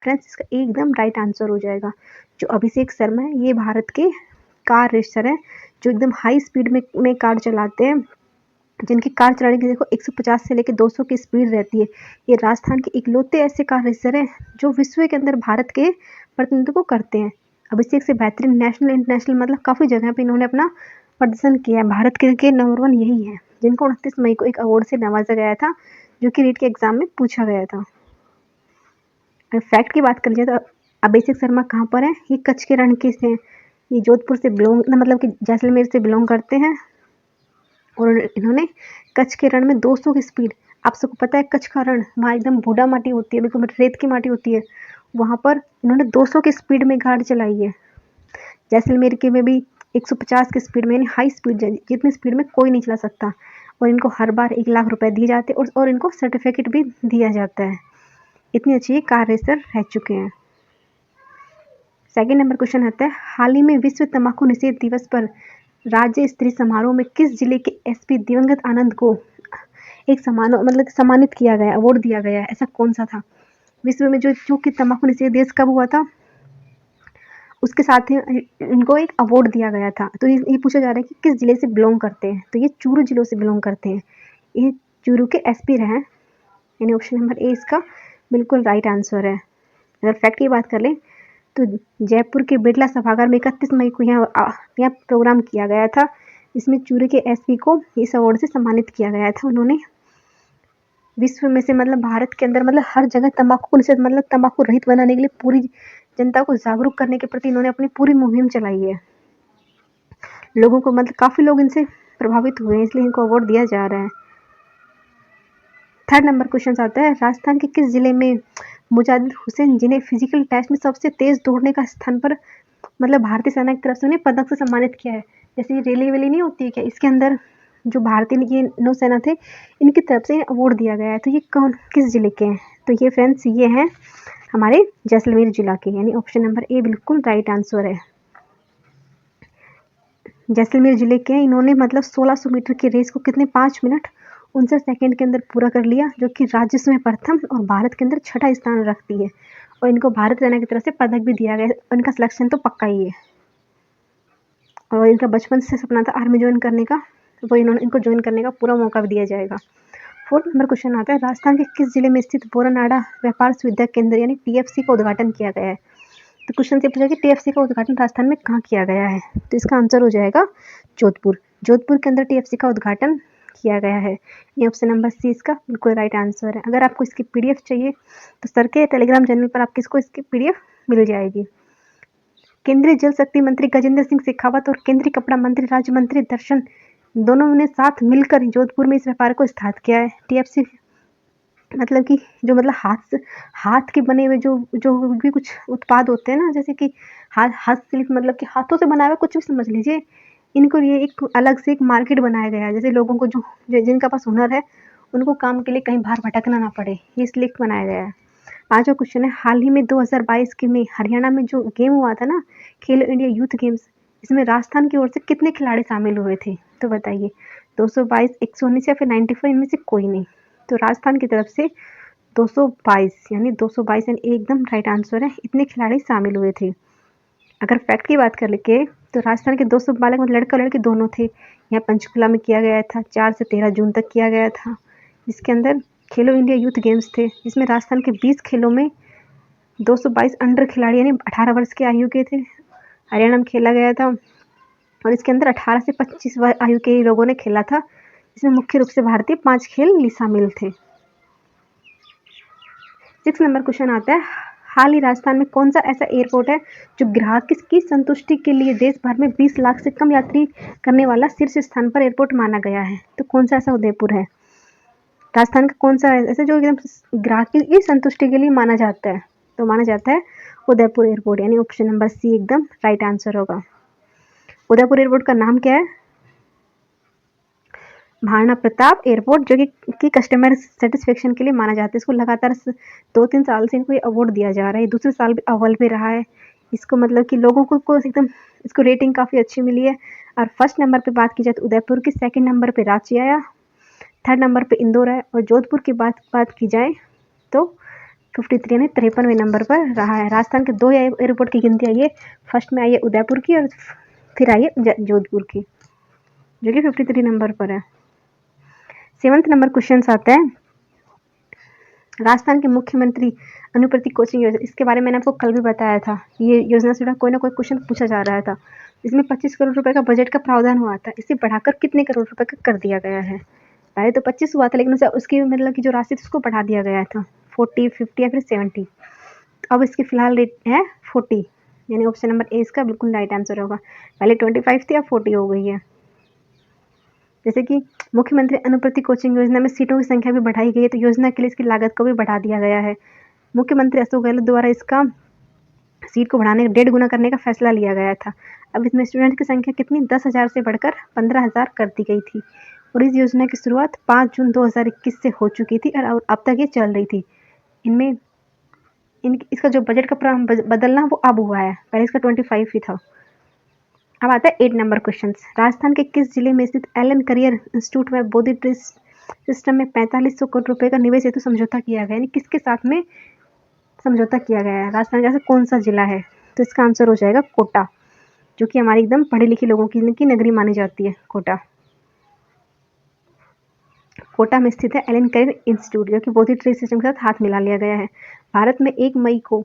Friends इसका एकदम right answer हो जाएगा। जो अभिषेक शर्मा है ये भारत के कार रेसर है, जो एकदम हाई स्पीड में कार चलाते हैं, जिनकी कार चलाने की देखो 150 से लेकर 200 की स्पीड रहती है। ये राजस्थान के इकलौते ऐसे कार रेसर हैं जो विश्व के अंदर भारत के प्रतिनिधित्व करते हैं। अभिषेक से बेहतरीन नेशनल इंटरनेशनल मतलब काफ़ी जगह पे इन्होंने अपना प्रदर्शन किया है। भारत के नंबर 1 यही है, जिनको 29 मई को एक अवार्ड से नवाजा गया था, जो कि रीट के एग्जाम में पूछा गया था। फैक्ट की बात कर लीजिए तो अभिषेक शर्मा कहाँ पर है, ये कच्छ के रण के से हैं। ये जोधपुर से बिलोंग मतलब कि जैसलमेर से बिलोंग करते हैं, और इन्होंने कच्छ के रण में 200 की स्पीड, आप सबको पता है कच्छ का रण वहाँ एकदम बूढ़ा माटी होती है, बिल्कुल रेत की माटी होती है, वहाँ पर इन्होंने 200 की स्पीड में गाड़ी चलाई है। जैसलमेर के में भी 150 की स्पीड में, यानी हाई स्पीड, जितनी स्पीड में कोई नहीं चला सकता। और इनको हर बार 1 लाख रुपए दिए जाते हैं और इनको सर्टिफिकेट भी दिया जाता है। इतनी अच्छी ये कार रेसर रह चुके हैं। सेकेंड नंबर क्वेश्चन आता है, हाल ही में विश्व तंबाकू निषेध दिवस पर राज्य स्तरीय समारोह में किस जिले के एसपी दिवंगत आनंद को एक सम्मानित किया गया, अवार्ड दिया गया है? ऐसा कौन सा था? विश्व में जो कि तंबाकू निषेध दिवस कब हुआ था, उसके साथ ही इनको एक अवार्ड दिया गया था। तो ये पूछा जा रहा है कि किस जिले से बिलोंग करते हैं, तो ये चूरू जिलों से बिलोंग करते हैं। ये चूरू के एसपी रहे हैं, यानी ऑप्शन नंबर ए इसका बिल्कुल राइट आंसर है। अगर फैक्ट की बात कर लें तो जयपुर के बिरला सभागार में 31 मई को यहाँ प्रोग्राम किया गया था, इसमें चूरू के एसपी को इस अवार्ड से सम्मानित किया गया था। उन्होंने विश्व में से मतलब भारत के अंदर मतलब हर जगह तंबाकू को निषेध मतलब तंबाकू रहित बनाने के लिए पूरी जनता को जागरूक करने के प्रति इन्होंने अपनी पूरी मुहिम चलाई है। लोगों को मतलब काफ़ी लोग इनसे प्रभावित हुए हैं, इसलिए इनको अवार्ड दिया जा रहा है। थर्ड नंबर क्वेश्चन आता है, राजस्थान के किस जिले में मुजाहिद हुसैन जिन्हें फिजिकल टेस्ट में सबसे तेज दौड़ने का स्थान पर मतलब भारतीय सेना की तरफ से उन्हें पदक से सम्मानित किया है? जैसे ये रैली वैली नहीं होती है क्या, इसके अंदर जो भारतीय ये नौसेना थे इनकी तरफ से अवार्ड दिया गया है। तो ये किस जिले के हैं? तो ये फ्रेंड्स ये हैं हमारे जैसलमेर जिला के, यानी ऑप्शन नंबर ए बिल्कुल राइट आंसर है। जैसलमेर जिले के हैं। इन्होंने मतलब 1600 मीटर की रेस को कितने 5 मिनट 59 सेकेंड के अंदर पूरा कर लिया, जो कि राज्य में प्रथम और भारत के अंदर 6ठा स्थान रखती है। और इनको भारत सेना की तरफ से पदक भी दिया गया है। इनका सिलेक्शन तो पक्का ही है, और इनका बचपन से सपना था आर्मी ज्वाइन करने का, वो इनको ज्वाइन करने का पूरा मौका भी दिया जाएगा। फोर्थ नंबर क्वेश्चन आता है, राजस्थान के किस जिले में स्थित बोरानाड़ा व्यापार सुविधा केंद्र यानी टीएफसी का उद्घाटन किया गया है? तो क्वेश्चन से पूछा कि टीएफसी का उद्घाटन राजस्थान में कहाँ किया गया है? तो इसका आंसर हो जाएगा जोधपुर। जोधपुर के अंदर टीएफसी का उद्घाटन किया गया है। ये ऑप्शन नंबर सी इसका बिल्कुल राइट आंसर है। अगर आपको इसकी पीडीएफ चाहिए तो सर के टेलीग्राम चैनल पर आपको इसकी पीडीएफ मिल जाएगी। केंद्रीय जल शक्ति मंत्री गजेंद्र सिंह शेखावत और केंद्रीय कपड़ा मंत्री राज्य मंत्री दर्शन दोनों ने साथ मिलकर जोधपुर में इस व्यापार को स्थापित किया है। टीएफसी मतलब कि जो मतलब हाथ के बने हुए जो भी कुछ उत्पाद होते हैं ना, जैसे कि हस्तशिल्प मतलब कि हाथों से बनाया हुआ कुछ भी समझ लीजिए, इनको ये एक अलग से एक मार्केट बनाया गया है। जैसे लोगों को जिनका पास हुनर है उनको काम के लिए कहीं बाहर भटकना ना पड़े, ये इसलिए बनाया गया है। पांचवा क्वेश्चन है, हाल ही में 2022 के में हरियाणा में जो गेम हुआ था ना, खेलो इंडिया यूथ गेम्स, इसमें राजस्थान की ओर से कितने खिलाड़ी शामिल हुए थे? तो बताइए, 222, 119 या फिर 94, इनमें से कोई नहीं। तो राजस्थान की तरफ से 222 यानी एकदम राइट आंसर है। इतने खिलाड़ी शामिल हुए थे। अगर फैक्ट की बात कर लेके तो राजस्थान के 200 बालक मतलब लड़का लड़की दोनों थे। यहाँ पंचकुला में किया गया था, 4 से 13 जून तक किया गया था। इसके अंदर खेलो इंडिया यूथ गेम्स थे, जिसमें राजस्थान के 20 खेलों में 222 अंडर खिलाड़ी यानी 18 वर्ष के आयु के थे, हरियाणा में खेला गया था। और इसके अंदर 18 से 25 आयु के लोगों ने खेला था, इसमें मुख्य रूप से भारतीय 5 खेल शामिल थे। 6 नंबर क्वेश्चन आता है, हाल ही राजस्थान में कौन सा ऐसा एयरपोर्ट है जो ग्राहक की संतुष्टि के लिए देश भर में 20 लाख से कम यात्री करने वाला शीर्ष स्थान पर एयरपोर्ट माना गया है? तो कौन सा ऐसा उदयपुर है? राजस्थान का कौन सा ऐसा जो एकदम ग्राहक की संतुष्टि के लिए माना जाता है? तो माना जाता है उदयपुर एयरपोर्ट, यानी ऑप्शन नंबर सी एकदम राइट आंसर होगा। उदयपुर एयरपोर्ट का नाम क्या है? महाराणा प्रताप एयरपोर्ट, जो कि कस्टमर सेटिस्फेक्शन के लिए माना जाता है। इसको लगातार 2-3 साल से इनको ये अवार्ड दिया जा रहा है, दूसरे साल भी अव्वल पे रहा है। इसको मतलब कि लोगों को एकदम इसको रेटिंग काफ़ी अच्छी मिली है। और फर्स्ट नंबर पे बात की जाए तो उदयपुर की, सेकंड नंबर पे रांची आया, थर्ड नंबर पे इंदौर है, और जोधपुर की बात की जाए तो 53 यानी 53वें नंबर पर रहा है। राजस्थान के 2 एयरपोर्ट की गिनती आई है। फर्स्ट में आई है उदयपुर की और फिर आई है जोधपुर की, जो कि 53 नंबर पर है। 7th नंबर क्वेश्चन आता है, राजस्थान के मुख्यमंत्री अनुप्रति कोचिंग योजना, इसके बारे में मैंने आपको कल भी बताया था। ये योजना से जुड़ा कोई ना कोई क्वेश्चन पूछा जा रहा था। इसमें 25 करोड़ रुपए का बजट का प्रावधान हुआ था, इसे बढ़ाकर कितने करोड़ रुपए का कर दिया गया है? पहले तो 25 हुआ था, लेकिन उसकी मतलब की जो राशि थी उसको बढ़ा दिया गया था 40, 50 या फिर 70। अब इसकी फिलहाल रेट है 40, यानी ऑप्शन नंबर ए इसका बिल्कुल राइट आंसर होगा। पहले 25 थी, अब 40 हो गई है। जैसे कि मुख्यमंत्री अनुप्रति कोचिंग योजना में सीटों की संख्या भी बढ़ाई गई है, तो योजना के लिए इसकी लागत को भी बढ़ा दिया गया है। मुख्यमंत्री अशोक गहलोत द्वारा इसका सीट को बढ़ाने 1.5 गुना करने का फैसला लिया गया था। अब इसमें स्टूडेंट की संख्या कितनी 10,000 से बढ़कर 15,000 कर दी गई थी, और इस योजना की शुरुआत 5 जून 2021 से हो चुकी थी और अब तक ये चल रही थी। इनमें इसका जो बजट का बदलना वो अब हुआ है, पहले इसका 25 ही था। अब आता है 8 नंबर क्वेश्चन, राजस्थान के किस जिले में स्थित एलन करियर इंस्टीट्यूट में बौद्धिक सिस्टम में 4500 करोड़ रुपए का निवेश हेतु समझौता किया गया, यानी किसके साथ में समझौता किया गया है? राजस्थान का कौन सा जिला है? तो इसका आंसर हो जाएगा कोटा, जो कि हमारी एकदम पढ़े लिखे लोगों की नगरी मानी जाती है कोटा। कोटा में स्थित है एलन करियर इंस्टीट्यूट, जो कि बौद्धिक सिस्टम के साथ हाथ मिला लिया गया है। भारत में 1 मई को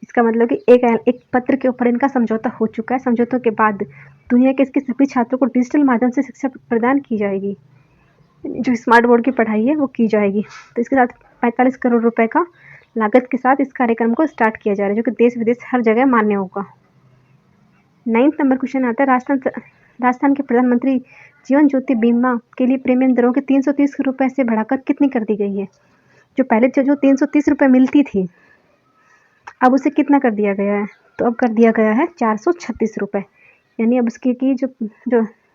इसका मतलब कि एक पत्र के ऊपर इनका समझौता हो चुका है। समझौतों के बाद दुनिया के इसके सभी छात्रों को डिजिटल माध्यम से शिक्षा प्रदान की जाएगी, जो स्मार्ट बोर्ड की पढ़ाई है वो की जाएगी। तो इसके साथ 45 करोड़ रुपए का लागत के साथ इस कार्यक्रम को स्टार्ट किया जा रहा है, जो कि देश विदेश हर जगह मान्य होगा। 9th नंबर क्वेश्चन आता है, राजस्थान के प्रधानमंत्री जीवन ज्योति बीमा के लिए प्रीमियम दरों के 330 रुपए से बढ़ाकर कितनी कर दी गई है? जो पहले जो 330 रुपए मिलती थी, अब उसे कितना कर दिया गया है? तो अब कर दिया गया है 436 रुपए, यानी अब उसकी की जो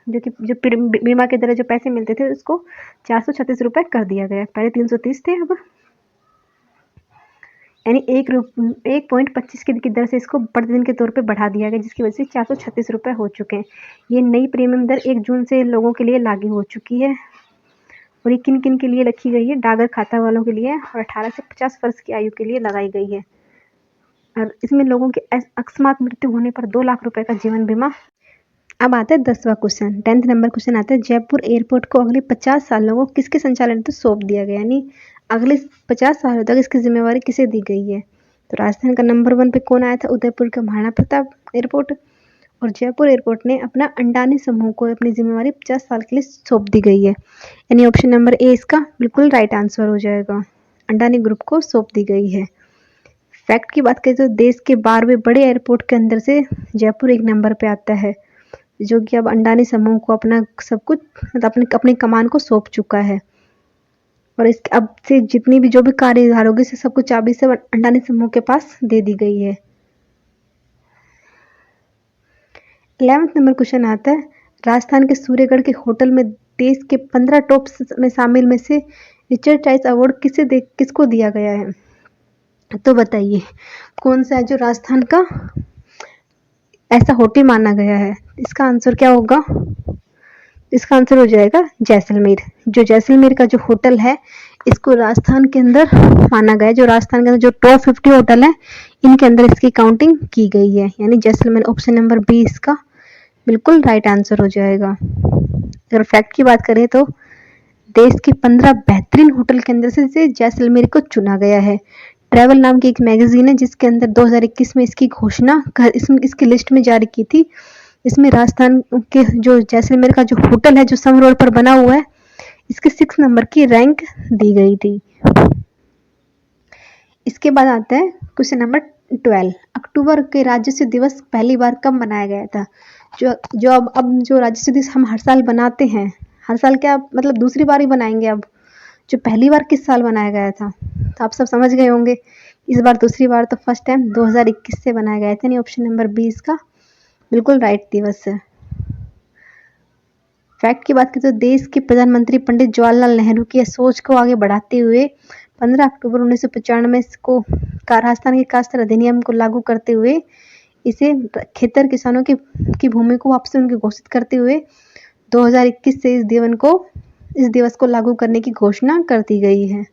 बीमा के द्वारा जो पैसे मिलते थे उसको 436 रुपए कर दिया गया। पहले 330 थे, अब यानी 1.25 की दर से इसको प्रतिदिन के तौर पे बढ़ा दिया गया, जिसकी वजह से 436 रुपए हो चुके हैं। ये नई प्रीमियम दर 1 जून से लोगों के लिए लागू हो चुकी है, और ये किन किन के लिए रखी गई है? डाकघर खाता वालों के लिए और 18 से 50 वर्ष की आयु के लिए लगाई गई है। और इसमें लोगों की अकस्मात मृत्यु होने पर 2 लाख रुपए का जीवन बीमा। अब आता है 10वां क्वेश्चन, 10th नंबर क्वेश्चन आता है, जयपुर एयरपोर्ट को अगले 50 सालों को किसके संचालन तो सौंप दिया गया, यानी अगले 50 सालों तक इसकी जिम्मेवारी किसे दी गई है? तो राजस्थान का नंबर 1 पे कौन आया था? उदयपुर का महाराणा प्रताप एयरपोर्ट, और जयपुर एयरपोर्ट ने अपना अंडानी समूह को अपनी जिम्मेवारी 50 साल के लिए सौंप दी गई है, यानी ऑप्शन नंबर ए इसका बिल्कुल राइट आंसर हो जाएगा। अंडानी ग्रुप को सौंप दी गई है। फैक्ट की बात करें तो देश के 12वें बड़े एयरपोर्ट के अंदर से जयपुर 1 नंबर पे आता है, जो कि अब अंडानी समूह को अपना सब कुछ मतलब अपनी कमान को सौंप चुका है, और इस अब से जितनी भी जो भी कार्यभार होगी से सब कुछ चाबी से अंडानी समूह के पास दे दी गई है। 11th नंबर क्वेश्चन आता है, राजस्थान के सूर्यगढ़ के होटल में देश के 15 टॉप में शामिल में से रिचर्ड चाइस अवार्ड किसको दिया गया है? तो बताइए कौन सा है जो राजस्थान का ऐसा होटल माना गया है? इसका आंसर क्या होगा? इसका आंसर हो जाएगा जैसलमेर। जो जैसलमेर का जो होटल है इसको राजस्थान के अंदर माना गया है, जो राजस्थान के अंदर जो टॉप 50 होटल है इनके अंदर इसकी काउंटिंग की गई है, यानी जैसलमेर ऑप्शन नंबर बी इसका बिल्कुल राइट आंसर हो जाएगा। अगर फैक्ट की बात करें तो देश के 15 बेहतरीन होटल के अंदर से जैसलमेर को चुना गया है। ट्रैवल नाम की एक मैगजीन है जिसके अंदर 2021 में इसकी घोषणा इसकी लिस्ट में जारी की थी। इसमें राजस्थान के जो जैसलमेर का जो होटल है जो सम रोड पर बना हुआ है इसके 6 नंबर की रैंक दी गई थी। इसके बाद आता है क्वेश्चन नंबर 12, अक्टूबर के राज्योत्सव दिवस पहली बार कब मनाया गया था? जो अब जो राज्योत्सव दिवस हम हर साल बनाते हैं, हर साल क्या मतलब दूसरी बार ही बनाएंगे, अब जो पहली बार किस साल बनाया गया था? तो आप सब समझ गए होंगे, इस बार दूसरी बार तो फर्स्ट टाइम 2021 से बनाया गया था, यानी ऑप्शन नंबर बी इसका बिल्कुल राइट दिवस है। फैक्ट की बात करें तो देश के प्रधानमंत्री पंडित जवाहरलाल नेहरू की सोच को आगे बढ़ाते हुए 15 अक्टूबर 1995 को राजस्थान के काश्तकार अधिनियम को लागू करते हुए इसे खेतर किसानों की भूमि को वापस उनकी घोषित करते हुए 2021 से इस दिवस को लागू करने की घोषणा कर दी गई है।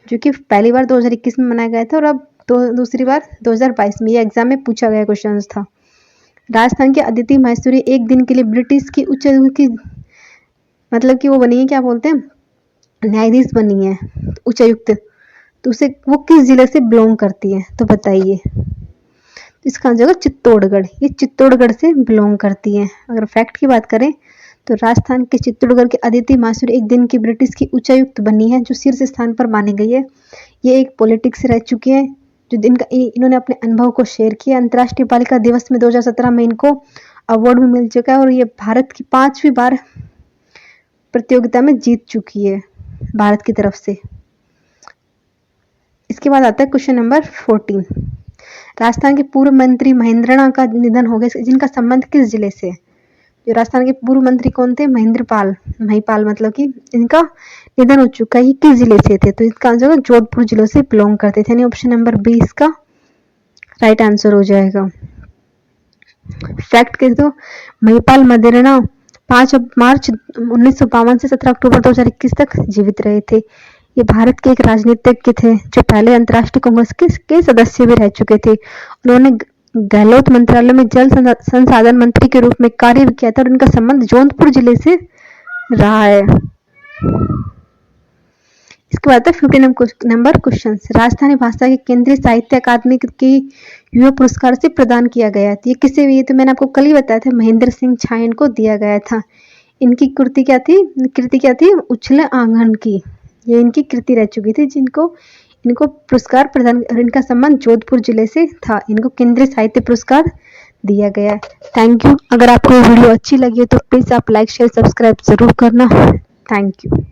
जो कि पहली बार 2021 में मनाया गया था और अब दूसरी बार 2022 में। ये एग्जाम में पूछा गया क्वेश्चन था। राजस्थान की अदिति महेश्वरी एक दिन के लिए ब्रिटिश की उच्च की मतलब कि वो बनी है, क्या बोलते हैं, न्यायाधीश बनी है, उच्चायुक्त। तो उसे वो किस जिले से बिलोंग करती है तो बताइए। इसका आंसर होगा चित्तौड़गढ़। ये चित्तौड़गढ़ से बिलोंग करती है। अगर फैक्ट की बात करें तो राजस्थान के चित्तौड़गढ़ के अदिति महेश्वरी एक दिन की ब्रिटिश की उच्चायुक्त बनी है, जो शीर्ष स्थान पर मानी गई है। ये एक पॉलिटिक्स से रह चुकी है, जो इन्होंने अपने अनुभव को शेयर किया। अंतर्राष्ट्रीय बालिका दिवस में 2017 में इनको अवार्ड भी मिल चुका है और ये भारत की 5वीं बार प्रतियोगिता में जीत चुकी है भारत की तरफ से। इसके बाद आता है क्वेश्चन नंबर 14। राजस्थान के पूर्व मंत्री महेंद्रनाथ का निधन हो गया, जिनका संबंध किस जिले से है। जो राजस्थान के पूर्व मंत्री कौन थे, महिपाल मतलब कि इनका निधन हो चुका है। ये किस जिले से थे तो इसका आंसर होगा जोधपुर जिले से बिलोंग करते थे। यानी ऑप्शन नंबर बी इसका राइट आंसर हो जाएगा। फैक्ट कह दो, महिपाल मदेरणा 5 मार्च 1952 से 17 अक्टूबर 2021 तक जीवित रहे थे। ये भारत के एक राजनीतिज्ञ थे जो पहले अंतर्राष्ट्रीय कांग्रेस के सदस्य भी रह चुके थे। उन्होंने गहलोत मंत्रालय में जल संसाधन मंत्री के रूप में कार्य किया था और उनका संबंध जौनपुर जिले से रहा है। इसके बाद 15 नंबर क्वेश्चन। राजस्थानी भाषा के केंद्रीय साहित्य अकादमी की युवा पुरस्कार से प्रदान किया गया था। ये किसे, ये तो मैंने आपको कल ही बताया था, महेंद्र सिंह छायन को दिया गया था। इनकी कृति क्या थी, उछले आंगन की। ये इनकी कृति रह चुकी थी, इनको पुरस्कार प्रदान और इनका संबंध जोधपुर जिले से था। इनको केंद्रीय साहित्य पुरस्कार दिया गया। Thank you. अगर आपको ये वीडियो अच्छी लगी है तो प्लीज आप लाइक शेयर सब्सक्राइब जरूर करना। Thank you.